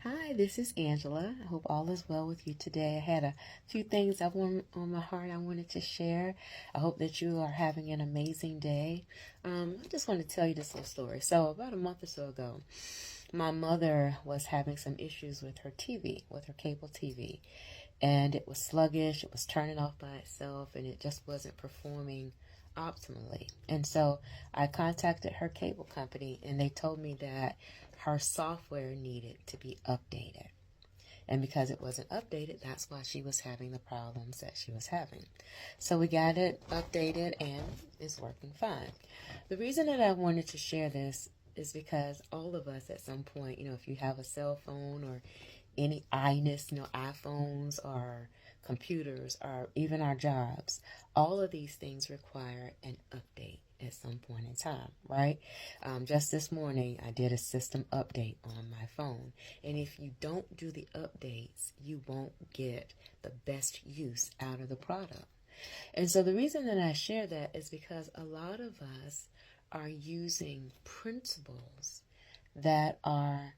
Hi, this is Angela. I hope all is well with you today. I had a few things I want on my heart I wanted to share. I hope that you are having an amazing day. I just want to tell you this little story. So, about a month or so ago, my mother was having some issues with her TV, with her cable TV, and it was sluggish. It was turning off by itself, and it just wasn't performing optimally. And so I contacted her cable company, and they told me that her software needed to be updated. And because it wasn't updated, that's why she was having the problems that she was having. So we got it updated and it's working fine. The reason that I wanted to share this is because all of us at some point, if you have a cell phone or any iPhones or computers or even our jobs, all of these things require an update at some point in time, right? Just this morning, I did a system update on my phone. And if you don't do the updates, you won't get the best use out of the product. And so the reason that I share that is because a lot of us are using principles that are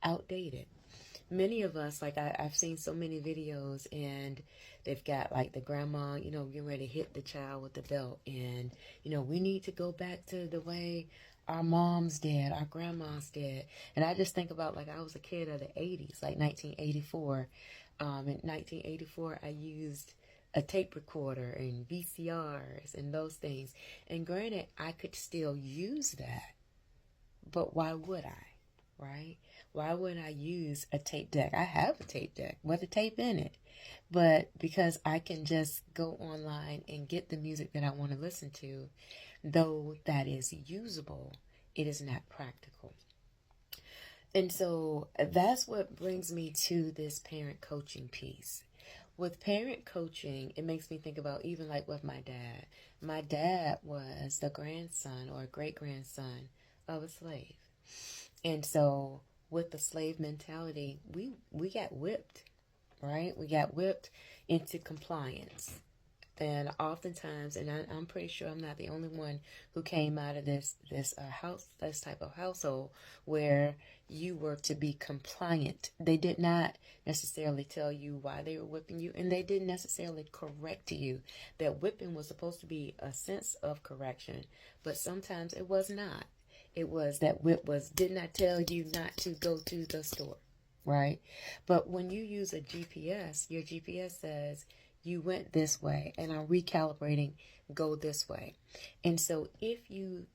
outdated. Many of us, like I've seen so many videos, and they've got like the grandma, getting ready to hit the child with the belt. And, we need to go back to the way our moms did, our grandmas did. And I just think about, like, I was a kid of the 80s, like 1984. In 1984, I used a tape recorder and VCRs and those things. And granted, I could still use that, but why would I? Right? Why would I use a tape deck? I have a tape deck with a tape in it. But because I can just go online and get the music that I want to listen to, though that is usable, it is not practical. And so that's what brings me to this parent coaching piece. With parent coaching, it makes me think about even like with my dad. My dad was the grandson or great grandson of a slave. And so with the slave mentality, we got whipped, right? We got whipped into compliance. And oftentimes, and I'm pretty sure I'm not the only one who came out of this type of household where you were to be compliant. They did not necessarily tell you why they were whipping you, and they didn't necessarily correct you. That whipping was supposed to be a sense of correction, but sometimes it was not. It was that whip did not tell you not to go to the store, right? But when you use a GPS, your GPS says you went this way, and I'm recalibrating, go this way. And so if you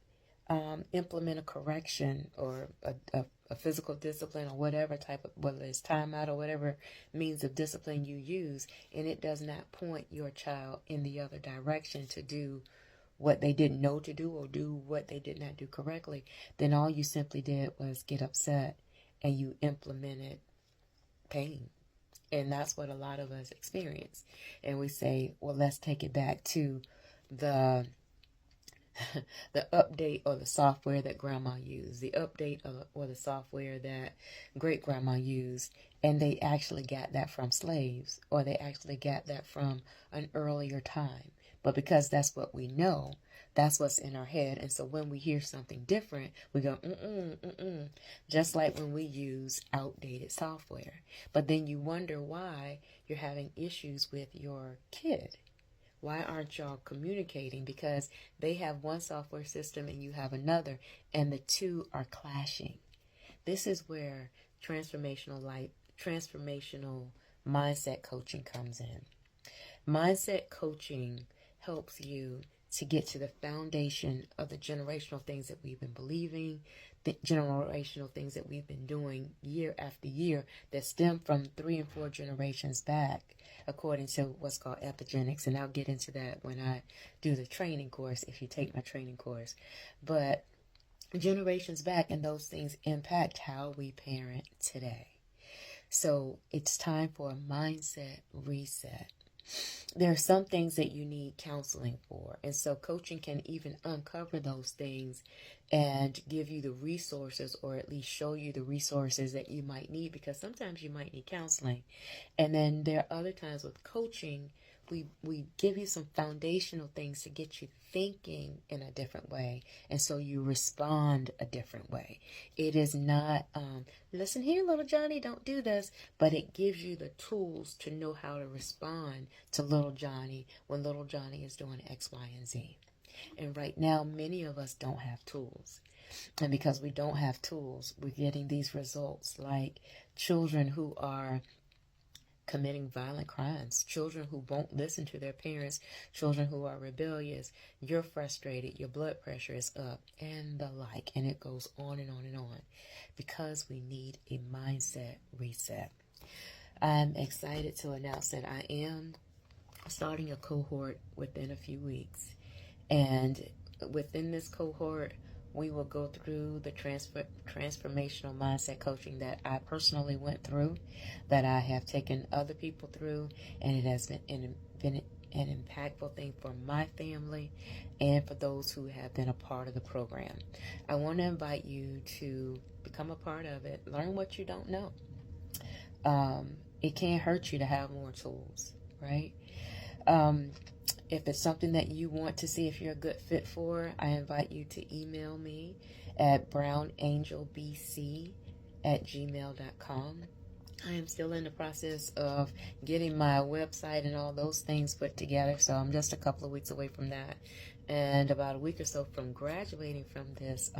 implement a correction or a physical discipline or whatever type of, whether it's timeout or whatever means of discipline you use, and it does not point your child in the other direction to do what they didn't know to do or do what they did not do correctly, then all you simply did was get upset and you implemented pain. And that's what a lot of us experience. And we say, well, let's take it back to the the update or the software that grandma used, the update or the software that great grandma used, and they actually got that from slaves, or they actually got that from an earlier time. But because that's what we know, that's what's in our head. And so when we hear something different, we go, just like when we use outdated software. But then you wonder why you're having issues with your kid. Why aren't y'all communicating? Because they have one software system and you have another, and the two are clashing. This is where transformational mindset coaching comes in. Mindset coaching helps you to get to the foundation of the generational things that we've been believing, the generational things that we've been doing year after year that stem from 3 and 4 generations back, according to what's called epigenetics. And I'll get into that when I do the training course, if you take my training course. But generations back, and those things impact how we parent today. So it's time for a mindset reset. There are some things that you need counseling for. And so coaching can even uncover those things and give you the resources, or at least show you the resources that you might need, because sometimes you might need counseling. And then there are other times with coaching we give you some foundational things to get you thinking in a different way, and so you respond a different way. It is not listen here, little Johnny, don't do this, but it gives you the tools to know how to respond to little Johnny when little Johnny is doing X, Y, and Z. And right now, many of us don't have tools. And because we don't have tools, we're getting these results like children who are committing violent crimes, children who won't listen to their parents, children who are rebellious, you're frustrated, your blood pressure is up, and the like. And it goes on and on and on because we need a mindset reset. I'm excited to announce that I am starting a cohort within a few weeks. And within this cohort, we will go through the transformational mindset coaching that I personally went through, that I have taken other people through, and it has been an impactful thing for my family and for those who have been a part of the program. I want to invite you to become a part of it. Learn what you don't know. It can't hurt you to have more tools, right? If it's something that you want to see if you're a good fit for, I invite you to email me at brownangelbc@gmail.com. I am still in the process of getting my website and all those things put together, so I'm just a couple of weeks away from that, and about a week or so from graduating from this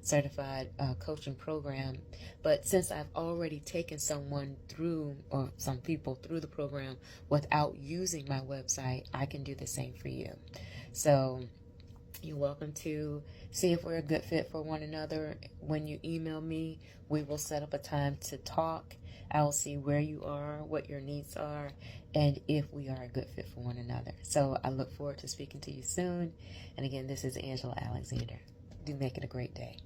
certified coaching program. But since I've already taken someone through, or some people through the program without using my website, I can do the same for you. So you're welcome to see if we're a good fit for one another. When you email me, we will set up a time to talk. I will see where you are, what your needs are, and if we are a good fit for one another. So I look forward to speaking to you soon. And again, this is Angela Alexander. Do make it a great day.